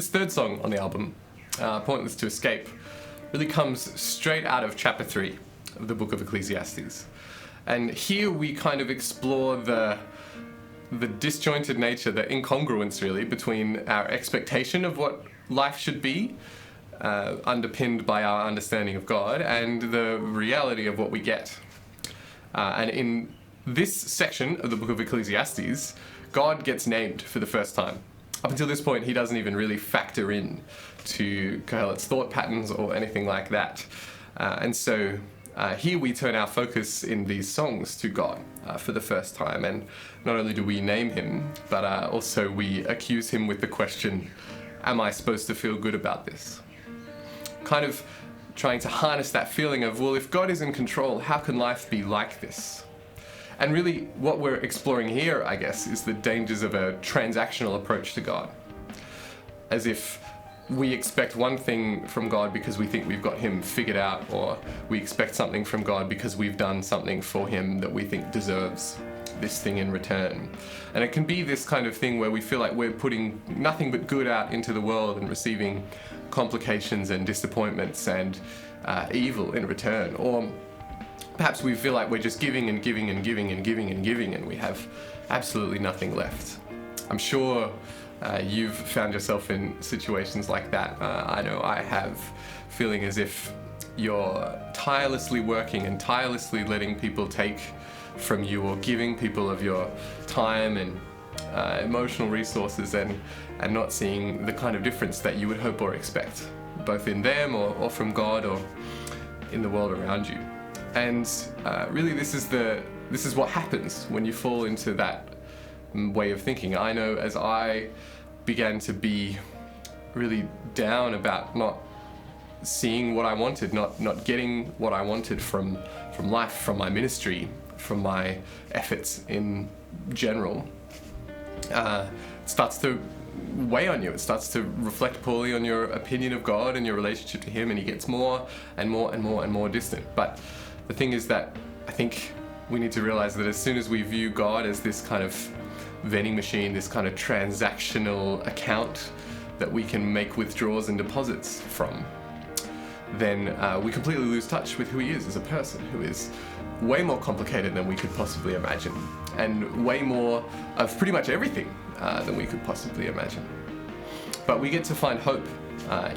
This third song on the album, Pointless to Escape, really comes straight out of chapter 3 of the book of Ecclesiastes. And here we kind of explore the disjointed nature, the incongruence really, between our expectation of what life should be, underpinned by our understanding of God, and the reality of what we get. And in this section of the book of Ecclesiastes, God gets named for the first time. Up until this point, he doesn't even really factor in to Kohelet's thought patterns or anything like that. And so here we turn our focus in these songs to God for the first time. And not only do we name him, but also we accuse him with the question, am I supposed to feel good about this? Kind of trying to harness that feeling of, well, if God is in control, how can life be like this? And really what we're exploring here, I guess, is the dangers of a transactional approach to God. As if we expect one thing from God because we think we've got him figured out, or we expect something from God because we've done something for him that we think deserves this thing in return. And it can be this kind of thing where we feel like we're putting nothing but good out into the world and receiving complications and disappointments and evil in return. Or perhaps we feel like we're just giving and giving and giving and giving and giving, and we have absolutely nothing left. I'm sure you've found yourself in situations like that. I know I have, feeling as if you're tirelessly working and tirelessly letting people take from you, or giving people of your time and emotional resources, and not seeing the kind of difference that you would hope or expect, both in them or from God or in the world around you. And really this is what happens when you fall into that way of thinking. I know as I began to be really down about not seeing what I wanted, not getting what I wanted from life, from my ministry, from my efforts in general, it starts to weigh on you. It starts to reflect poorly on your opinion of God and your relationship to him, and he gets more and more and more and more distant. But the thing is that I think we need to realize that as soon as we view God as this kind of vending machine, this kind of transactional account that we can make withdrawals and deposits from, then we completely lose touch with who he is as a person, who is way more complicated than we could possibly imagine, and way more of pretty much everything than we could possibly imagine. But we get to find hope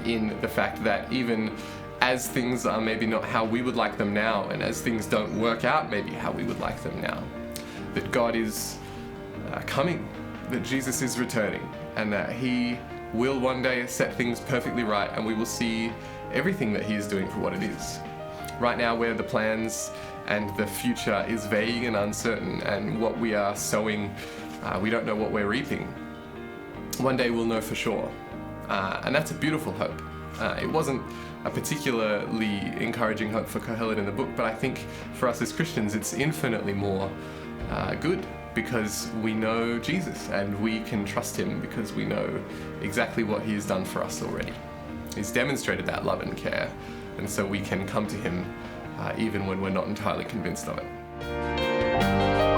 in the fact that even as things are maybe not how we would like them now, and as things don't work out maybe how we would like them now, that God is coming, that Jesus is returning, and that he will one day set things perfectly right, and we will see everything that he is doing for what it is. Right now, where the plans and the future is vague and uncertain, and what we are sowing, we don't know what we're reaping. One day we'll know for sure, and that's a beautiful hope. It wasn't a particularly encouraging hope for Kohelet in the book, but I think for us as Christians it's infinitely more good, because we know Jesus and we can trust him because we know exactly what he has done for us already. He's demonstrated that love and care, and so we can come to him even when we're not entirely convinced of it.